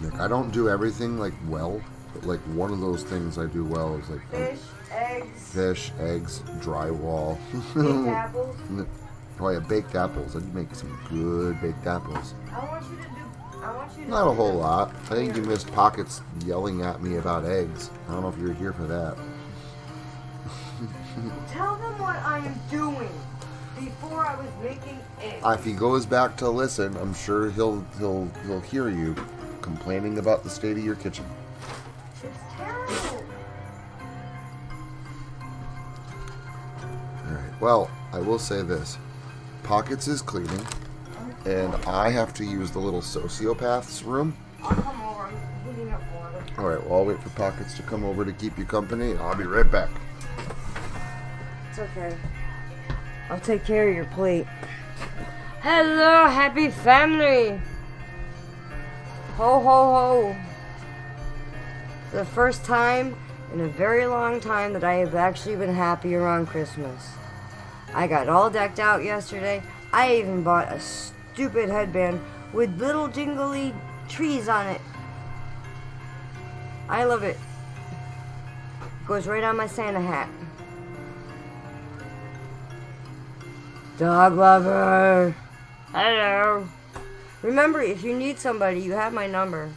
Like, I don't do everything like well, but like one of those things I do well is like fish, eggs, drywall.
Baked apples.
Oh yeah, baked apples. I'd make some good baked apples.
I want you to
Not a whole lot. I think you missed Pockets yelling at me about eggs. I don't know if you were here for that.
Tell them what I am doing before I was making eggs.
If he goes back to listen, I'm sure he'll hear you complaining about the state of your kitchen.
It's terrible.
Alright, well, I will say this. Pockets is cleaning, and I have to use the little sociopath's room.
I'll come over. I'm heating up water.
Alright, well, I'll wait for Pockets to come over to keep you company, and I'll be right back.
It's okay. I'll take care of your plate. Hello, happy family! Ho, ho, ho. For the first time in a very long time that I have actually been happy around Christmas. I got all decked out yesterday. I even bought a stupid headband with little jingly trees on it. I love it. Goes right on my Santa hat. Dog lover. Hello. Remember, if you need somebody, you have my number.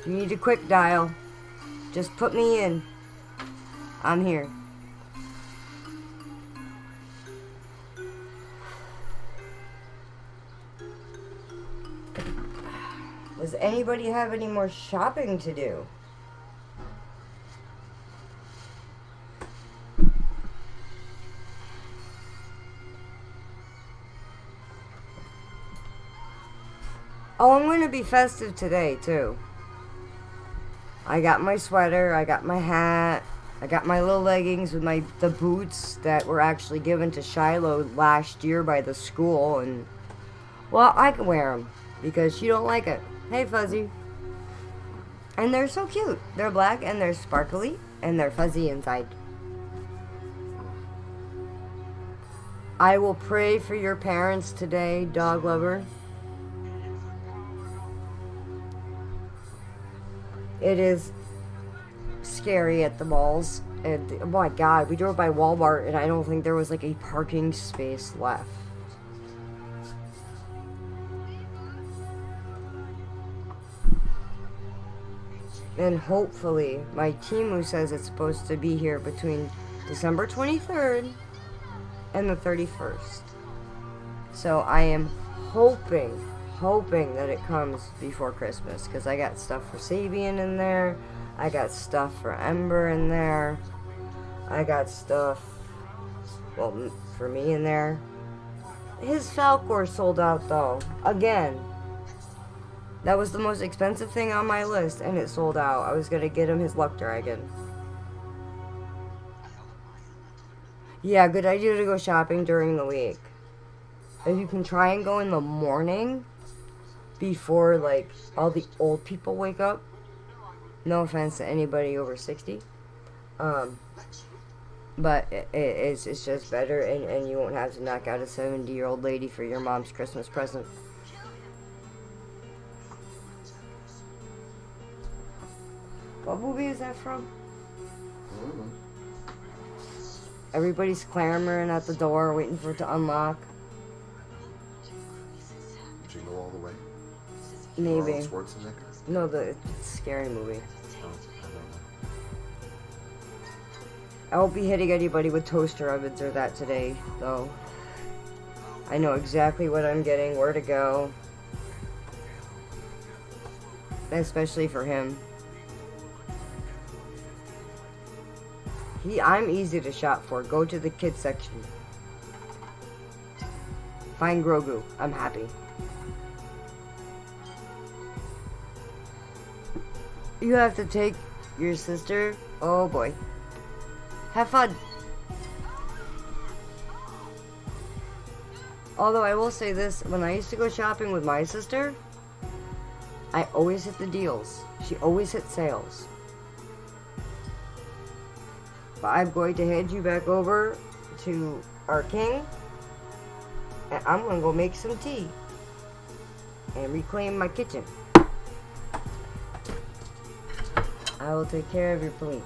If you need a quick dial, just put me in. I'm here. Does anybody have any more shopping to do? Oh, I'm going to be festive today, too. I got my sweater, I got my hat, I got my little leggings with the boots that were actually given to Shiloh last year by the school, and, well, I can wear them because she don't like it. Hey, Fuzzy. And they're so cute. They're black, and they're sparkly, and they're fuzzy inside. I will pray for your parents today, dog lover. It is scary at the malls. And oh my god, we drove by Walmart and I don't think there was like a parking space left. And hopefully, my Timu says it's supposed to be here between December 23rd and the 31st. So I am hoping that it comes before Christmas, because I got stuff for Sabian in there, I got stuff for Ember in there, I got stuff, well, for me in there. His Falcor sold out though, again. That was the most expensive thing on my list, and it sold out. I was gonna get him his Luck Dragon. Yeah, good idea to go shopping during the week. If you can try and go in the morning, before, like, all the old people wake up. No offense to anybody over 60. But it's just better, and you won't have to knock out a 70-year-old lady for your mom's Christmas present. What movie is that from? Everybody's clamoring at the door, waiting for it to unlock.
Jingle All the Way?
Maybe.
Arnold Schwarzenegger?
No, the scary movie.
Oh, I don't know.
I won't be hitting anybody with toaster ovens or that today, though. I know exactly what I'm getting, where to go. Especially for him. I'm easy to shop for. Go to the kids section. Find Grogu. I'm happy. You have to take your sister. Oh boy. Have fun. Although I will say this, when I used to go shopping with my sister, I always hit the deals. She always hit sales. But I'm going to hand you back over to our king, and I'm going to go make some tea and reclaim my kitchen. I will take care of your plate.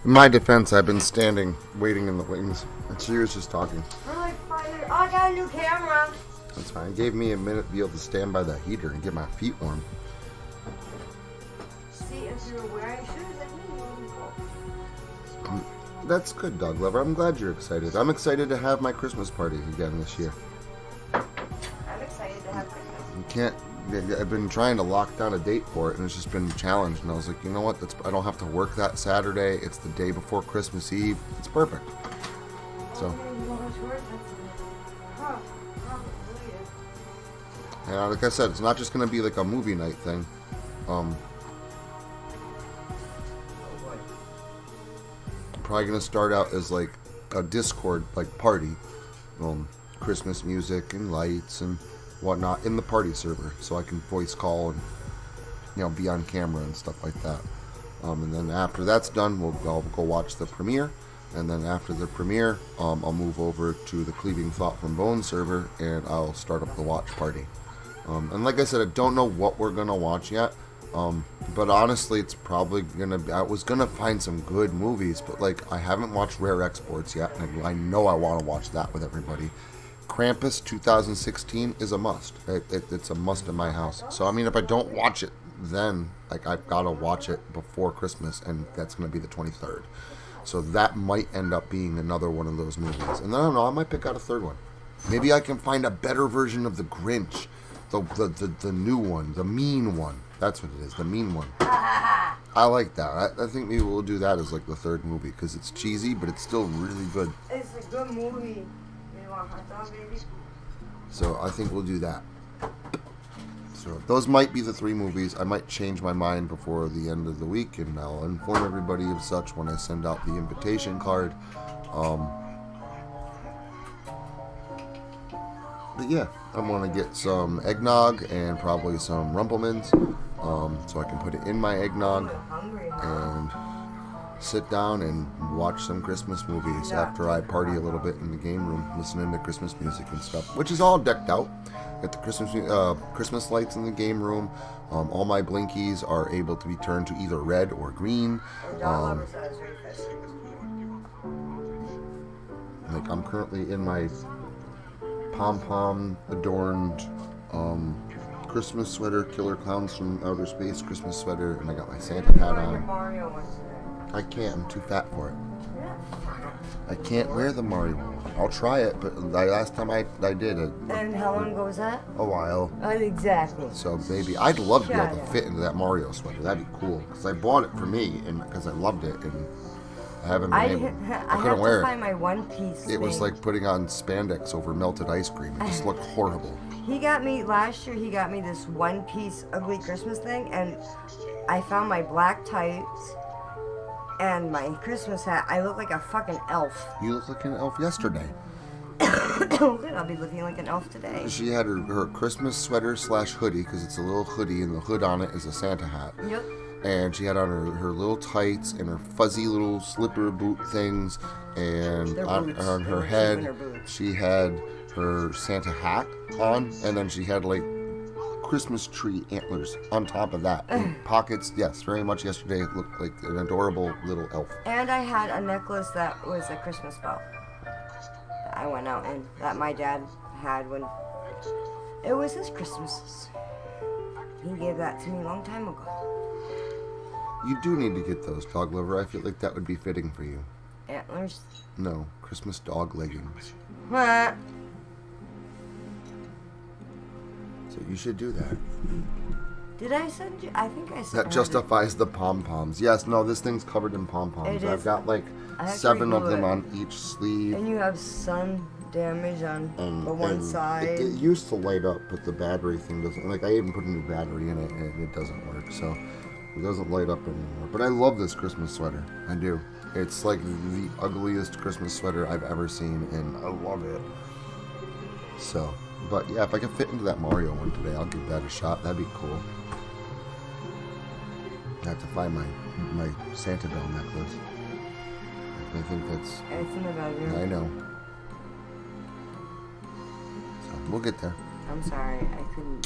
In my defense, I've been standing, waiting in the wings, and she was just talking.
For like 5 minutes. Oh, I got a new camera.
That's fine. It gave me a minute to be able to stand by the heater and get my feet warm.
See, if you were wearing shoes like me, you wouldn't go.
That's good, dog lover. I'm glad you're excited. I'm excited to have my Christmas party again this year.
I'm excited to have Christmas.
You can't. I've been trying to lock down a date for it, and it's just been challenged. And I was like, you know what? I don't have to work that Saturday. It's the day before Christmas Eve. It's perfect. So. Yeah, like I said, it's not just gonna be like a movie night thing. Probably gonna start out as like a Discord like party, Christmas music and lights and whatnot in the party server, so I can voice call and be on camera and stuff like that. And then after that's done, I'll go watch the premiere, and then after the premiere, I'll move over to the Cleaving Thought from Bone server and I'll start up the watch party. And like I said, I don't know what we're gonna watch yet. But honestly, it's probably gonna be, I was gonna find some good movies, but like I haven't watched Rare Exports yet, and I know I want to watch that with everybody. Krampus 2016 is a must. It's a must in my house. So I mean, if I don't watch it then, like I've gotta watch it before Christmas, and that's gonna be the 23rd. So that might end up being another one of those movies. And I don't know, I might pick out a third one. Maybe I can find a better version of the Grinch, the new one, the mean one. That's what it is, the mean one. I like that. I think maybe we'll do that as like the third movie, because it's cheesy, but it's still really good.
It's a good movie.
So I think we'll do that. So those might be the 3 movies. I might change my mind before the end of the week, and I'll inform everybody of such when I send out the invitation card. But yeah, I'm going to get some eggnog and probably some Rumplemans, so I can put it in my eggnog and sit down and watch some Christmas movies after I party a little bit in the game room, listening to Christmas music and stuff, which is all decked out. Got the Christmas lights in the game room. All my blinkies are able to be turned to either red or green. Like I'm currently in my pom-pom adorned Christmas sweater, Killer Clowns from Outer Space Christmas sweater, and I got my Santa hat on. I can't, I'm too fat for it. I can't wear the Mario one. I'll try it, but last time I did it.
And how long ago was that?
A while.
Exactly.
So maybe I'd love to be able to fit into that Mario sweater. That'd be cool, because I bought it for me and because I loved it, and I haven't been able. I couldn't wear it.
I had to find my one piece.
It was like putting on spandex over melted ice cream. It just looked horrible.
He got me last year. He got me this one piece ugly Christmas thing, and I found my black tights and my Christmas hat. I look like a fucking elf.
You look like an elf yesterday.
Good, I'll be looking like an elf today.
She had her Christmas sweater / hoodie, because it's a little hoodie, and the hood on it is a Santa hat.
Yep.
And she had on her little tights and her fuzzy little slipper boot things, and on her head she had her Santa hat on, and then she had like Christmas tree antlers on top of that. And pockets, yes, very much yesterday it looked like an adorable little elf.
And I had a necklace that was a Christmas bell that I went out and that my dad had when it was his Christmas. He gave that to me a long time ago.
You do need to get those, dog lover. I feel like that would be fitting for you.
Antlers?
No, Christmas dog leggings.
What?
So you should do that.
Did I send you? I think I sent
That justifies the pom-poms. Yes, no, this thing's covered in pom-poms. I've got like 7 of them on each sleeve.
And you have sun damage on the one side.
It used to light up, but the battery thing doesn't. Like, I even put a new battery in it, and it doesn't work. So it doesn't light up anymore. But I love this Christmas sweater. I do. It's like the ugliest Christmas sweater I've ever seen, and I love it. So, but yeah, if I can fit into that Mario one today, I'll give that a shot. That'd be cool. I have to find my Santa Bell necklace. I think that's...
It's in the bedroom.
I know. So, we'll get there.
I'm sorry, I couldn't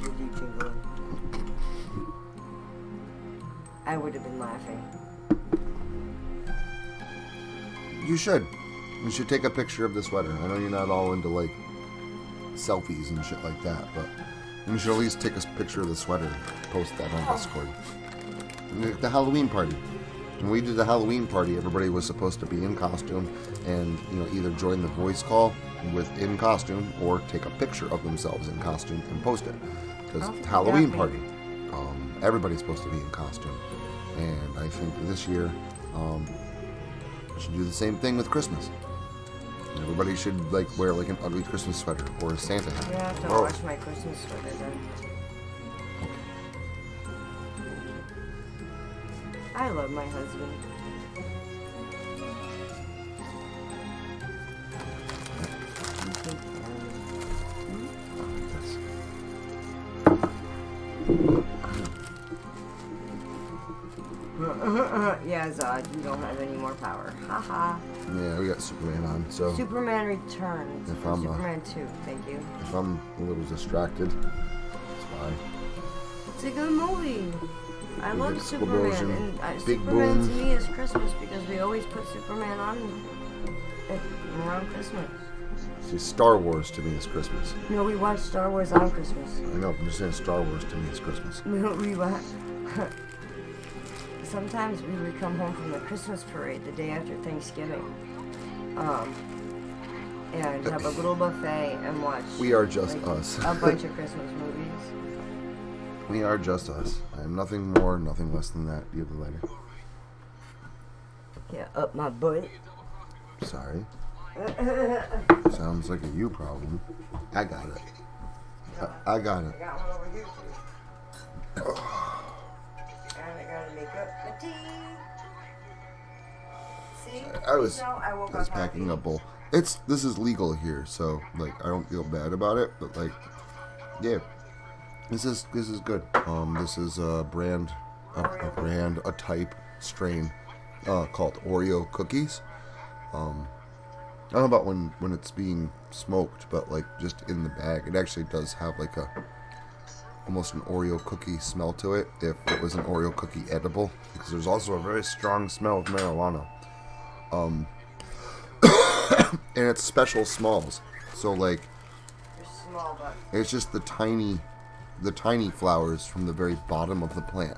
hear you jingling. I would have been laughing.
You should. You should take a picture of the sweater. I know you're not all into, like, selfies and shit like that, but you should at least take a picture of the sweater and post that on Discord. The Halloween party. When we did the Halloween party, everybody was supposed to be in costume and, you know, either join the voice call in costume or take a picture of themselves in costume and post it. Because it's Halloween party. Everybody's supposed to be in costume. And I think this year we should do the same thing with Christmas. Everybody should like wear like an ugly Christmas sweater or a Santa hat.
You have to watch my Christmas sweater then.
Okay.
I love my husband. Yeah, Zod, you don't have any more power. Haha.
Yeah, we got Superman on, so...
Superman Returns.
If I'm,
Superman 2, thank you.
If I'm a little distracted, that's why.
It's a good movie. I love Superman. And
Big
Superman
boom.
to me is Christmas because we always put Superman on around Christmas.
See, Star Wars to me is Christmas.
No, we watch Star Wars on Christmas.
I know, I'm just saying Star Wars to me is Christmas.
We watch... Sometimes we would come home from the Christmas parade the day after Thanksgiving, and have a little buffet and watch.
We are just us.
A bunch of Christmas movies.
We are just us. I am nothing more, nothing less than that. Do you have the lighter?
Yeah, up my butt.
Sorry. Sounds like a you problem. I got it. I got it.
I got one over here too. And I gotta make up my tea. See?
I was
woke up
packing
happy.
a bowl. This is legal here, so like I don't feel bad about it, but like yeah. This is good. This is a a type strain called Oreo cookies. I don't know about when it's being smoked, but like just in the bag, it actually does have like almost an Oreo cookie smell to it. If it was an Oreo cookie edible, because there's also a very strong smell of marijuana. And it's special smalls, so like
Small, but
it's just the tiny flowers from the very bottom of the plant.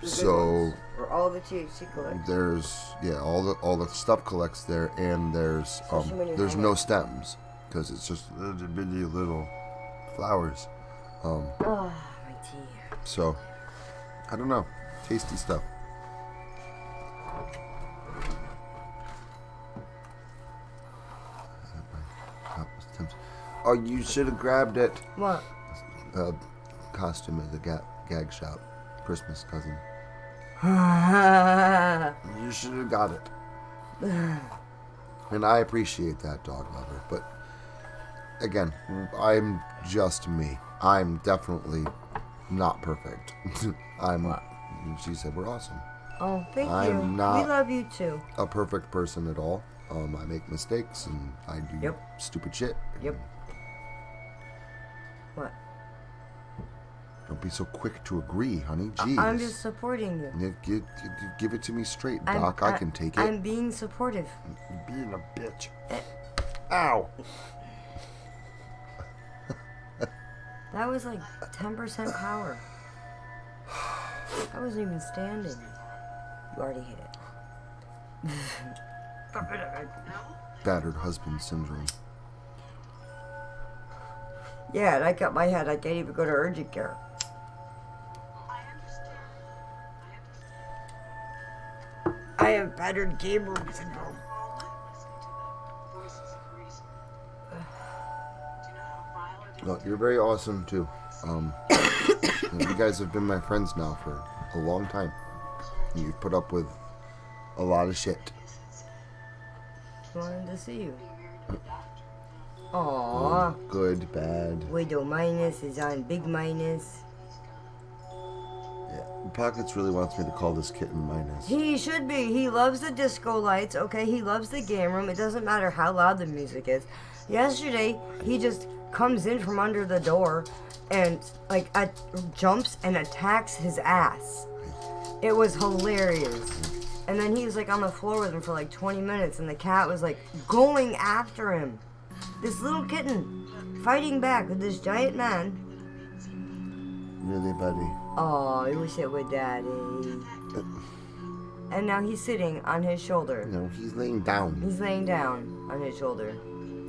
So
where all the THC collects.
there's all the stuff collects there, and there's no stems because it's just bitty little flowers.
Oh, my tea.
So I don't know, tasty stuff. Oh, you should have grabbed it.
What?
Costume at the gag shop. Christmas cousin. You should have got it. And I appreciate that, dog lover. But again, I'm just me. I'm definitely not perfect. She said we're awesome.
Oh, thank you.
I'm not
We love you too.
a perfect person at all. I make mistakes and I do stupid shit.
Yep. What?
Don't be so quick to agree, honey. Jeez.
I'm just supporting you.
Give it to me straight, Doc. I can take it.
I'm being supportive.
You're being a bitch. Ow.
That was like 10% power. I wasn't even standing. You already hit it.
Battered husband syndrome.
Yeah, and I got my head. I can't even go to urgent care. I have battered game room syndrome.
Look, you're very awesome too. You guys have been my friends now for a long time. You've put up with a lot of shit.
Wanted to see you. Aww.
Good, bad.
Widow Minus is on Big Minus.
Yeah. Pockets really wants me to call this kitten Minus.
He should be. He loves the disco lights, okay? He loves the game room. It doesn't matter how loud the music is. Yesterday, he just comes in from under the door and, like, jumps and attacks his ass. It was hilarious. And then he was, like, on the floor with him for, like, 20 minutes, and the cat was, like, going after him. This little kitten fighting back with this giant man.
Really, buddy?
Oh, I wish it were daddy. And now he's sitting on his shoulder.
No, he's laying down.
He's laying down on his shoulder.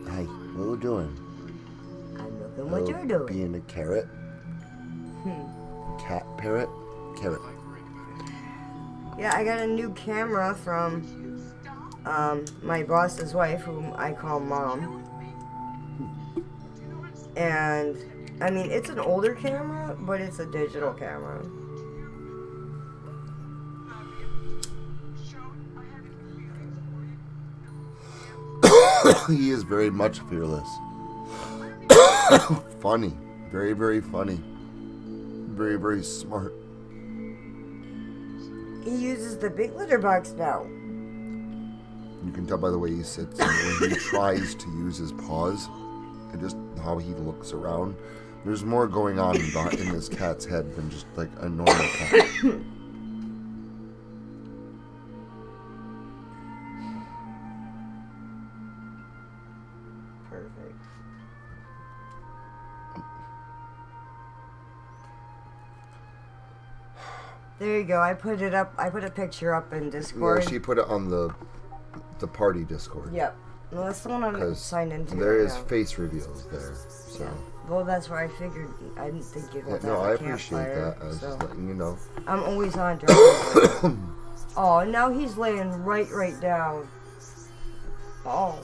Hey, what are we doing?
I'm looking what you're doing.
Being a carrot. Cat parrot. Carrot.
Yeah, I got a new camera from my boss's wife, whom I call Mom. And, I mean, it's an older camera, but it's a digital camera.
He is very much fearless. Funny. Very, very funny. Very, very smart.
He uses the big litter box now.
You can tell by the way he sits and when he tries to use his paws and just how he looks around. There's more going on in this cat's head than just like a normal cat.
Perfect. There you go. I put it up. I put a picture up in Discord.
Yeah, she put it on the party Discord.
Yep. Well, that's the one I'm signed into.
There
right
is
now.
face reveals there. So.
Yeah. Well, that's where I figured. I didn't think you'd want that.
No,
on
I
a
appreciate
campfire,
that. I was
so.
just letting you know.
I'm always on drugs. Oh, now he's laying right down. Oh.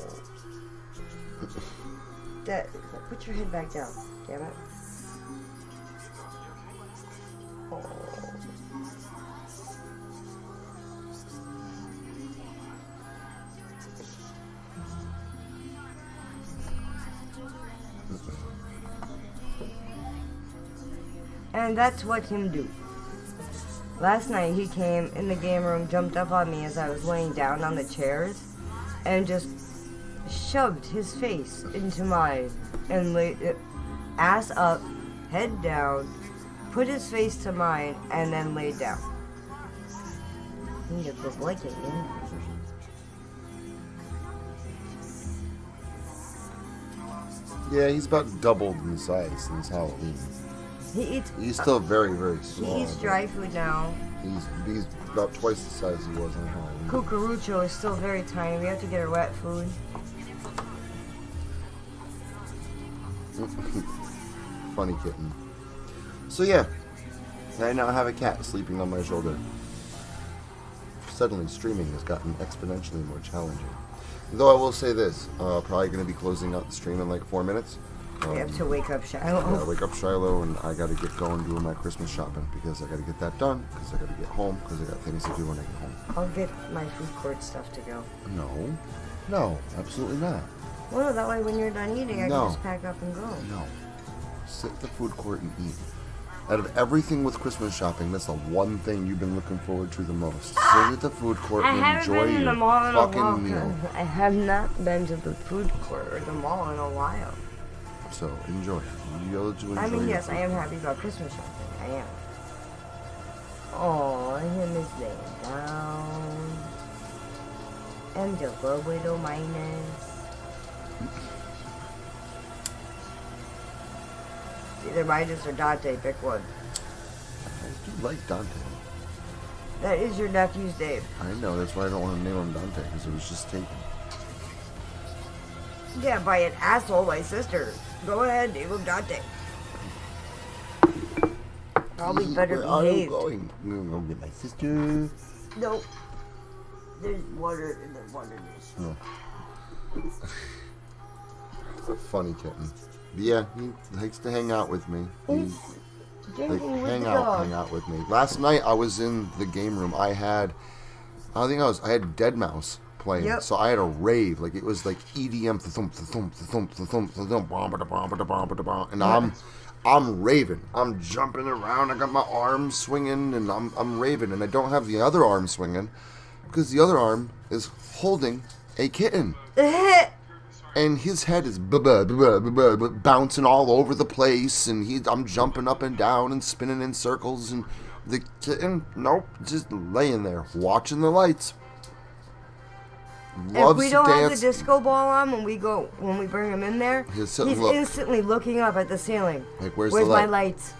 Dad, put your head back down. Damn it. Oh. And that's what him do. Last night he came in the game room, jumped up on me as I was laying down on the chairs, and just shoved his face into mine and laid it ass up, head down, put his face to mine, and then laid down. He's a good boy, Caitlin.
Yeah, he's about doubled in size since Halloween. He's still very, very small.
He eats dry food now.
He's about twice the size he was on Halloween.
Cucurucho is still very tiny. We have to get her wet food.
Funny kitten. So yeah, I now have a cat sleeping on my shoulder. Suddenly, streaming has gotten exponentially more challenging. Though I will say this, probably going to be closing out the stream in like 4 minutes.
We have to wake up Shiloh.
Yeah, wake up Shiloh, and I got to get going doing my Christmas shopping because I got to get that done, because I got to get home, because I got things to do when I get home.
I'll get my food court stuff to go.
No, absolutely not.
Well, that way when you're done eating, I can just pack up and go.
No. Sit at the food court and eat. Out of everything with Christmas shopping, that's the one thing you've been looking forward to the most. Sit at the food court and enjoy your fucking meal.
I have not been to the food court or the mall in a while.
So enjoy. You'll enjoy.
I mean, yes, I am happy about Christmas shopping. I am. Oh, him is laying down. And the little minus. Either Midas or Dante, pick one.
I do like Dante.
That is your nephew's name.
I know, that's why I don't want to name him Dante, because it was just taken.
Yeah, by an asshole, my sister. Go ahead, name him Dante. Probably better behaved.
Where are you going? I'm going to get my sister.
Nope. There's water in the water dish.
Oh. It's a funny kitten. But yeah, he likes to hang out with me. Hang out with me. Last night I was in the game room. I had Dead Mouse playing. Yep. So I had a rave. Like it was like EDM, and I'm raving. I'm jumping around. I got my arms swinging, and I'm raving. And I don't have the other arm swinging because the other arm is holding a kitten. And his head is bouncing all over the place, and I'm jumping up and down and spinning in circles, and the kitten, nope, just laying there watching the lights.
If we don't have the disco ball on when we bring him in there, he's instantly looking up at the ceiling.
Like, where's
my lights?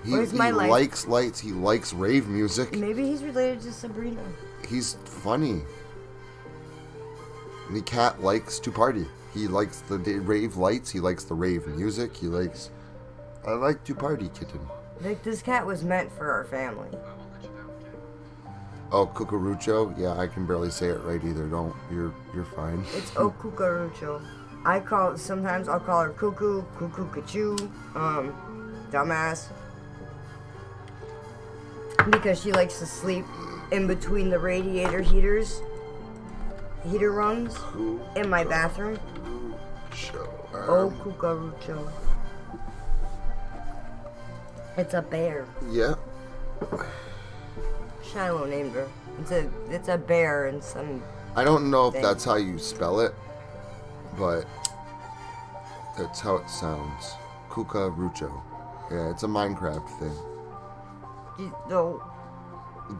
Where's my lights?
He likes lights. He likes rave music.
Maybe he's related to Sabrina.
He's funny. The cat likes to party. He likes the rave lights. He likes the rave music. I like to party, kitten.
Like, this cat was meant for our family.
Oh, Cucurucho? Yeah, I can barely say it right either. Don't. You're fine.
It's Cucurucho. Sometimes I'll call her Cuckoo, Cuckoo-Cachu, dumbass. Because she likes to sleep in between the radiator heater rungs in my bathroom. Oh, Cucurucho. It's a bear.
Yeah.
Shiloh named her. It's a bear and some.
I don't know if that's how you spell it, but that's how it sounds. Cucurucho. Yeah, it's a Minecraft thing.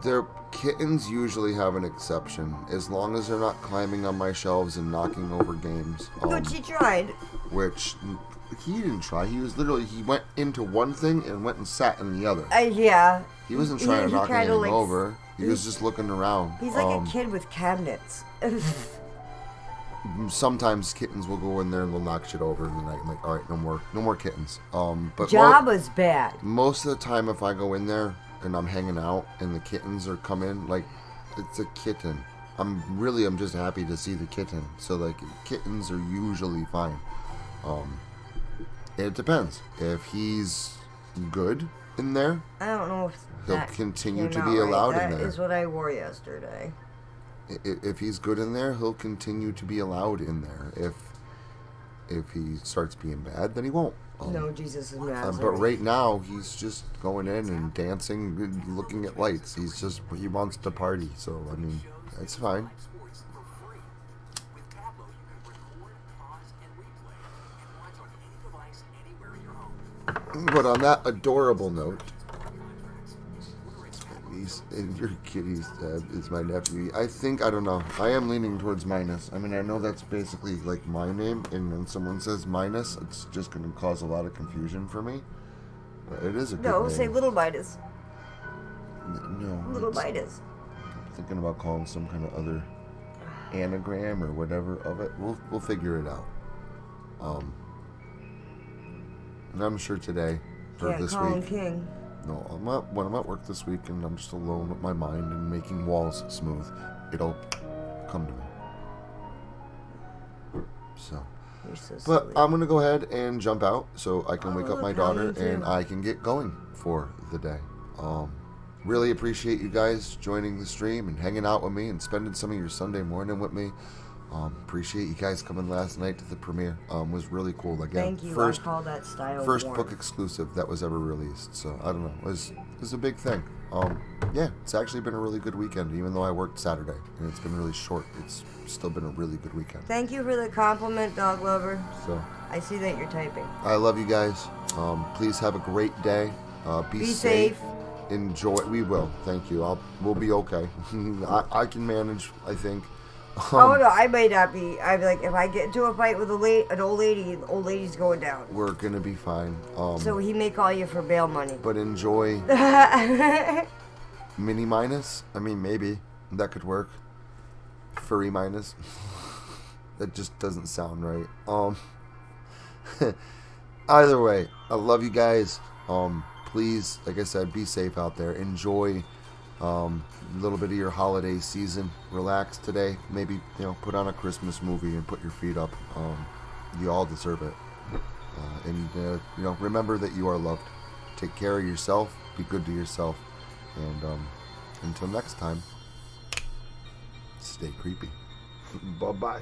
Their kittens usually have an exception, as long as they're not climbing on my shelves and knocking over games.
But she tried.
Which he didn't try. He went into one thing and went and sat in the other.
Yeah.
He wasn't trying to knock anything over. He was just looking around.
He's like a kid with cabinets.
Sometimes kittens will go in there and they'll knock shit over, and then I'm like, all right, no more kittens. But
Jabba's bad.
Most of the time, if I go in there and I'm hanging out and the kittens are coming, like, it's a kitten. I'm just happy to see the kitten. So like kittens are usually fine. It depends. If he's good in there,
I don't know if
he'll
that
continue to
came
be
out
allowed
right.
in there.
That is what I wore yesterday.
If he's good in there, he'll continue to be allowed in there. If he starts being bad, then he won't.
No, Jesus is Nazareth.
But right now, he's just going in and dancing, looking at lights. He wants to party. So, I mean, that's fine. But on that adorable note, and your kitty's dad is my nephew. I don't know. I am leaning towards Minus. I mean, I know that's basically like my name, and when someone says Minus, it's just going to cause a lot of confusion for me. But it is a good name.
No, say Little Midas.
No.
Little Midas.
I'm thinking about calling some kind of other anagram or whatever of it. We'll figure it out. And I'm sure today, for this
call him
week.
King.
No, when I'm at work this week and I'm just alone with my mind and making walls smooth, it'll come to me. So.
You're so
But
silly.
I'm going to go ahead and jump out so I can wake up
look,
my daughter
Halloween
and
too.
I can get going for the day. Really appreciate you guys joining the stream and hanging out with me and spending some of your Sunday morning with me. Appreciate you guys coming last night to the premiere. Was really cool. Again,
Thank you.
First
I call that style
first
warm.
book exclusive that was ever released. So I don't know. It was a big thing. Yeah, it's actually been a really good weekend, even though I worked Saturday and it's been really short. It's still been a really good weekend.
Thank you for the compliment, dog lover.
So
I see that you're typing.
I love you guys. Please have a great day. Be safe. Enjoy. We will. Thank you. We'll be okay. I can manage, I think.
Oh no, I may not be. I'd be like, if I get into a fight with an old lady, the old lady's going down.
We're gonna be fine.
So he may call you for bail money.
But enjoy. Mini Minus. I mean, maybe that could work. Furry Minus. That just doesn't sound right. Either way, I love you guys. Please, like I said, be safe out there. Enjoy a little bit of your holiday season. Relax today. Maybe, put on a Christmas movie and put your feet up. You all deserve it. And remember that you are loved. Take care of yourself. Be good to yourself. And until next time, stay creepy. Bye-bye.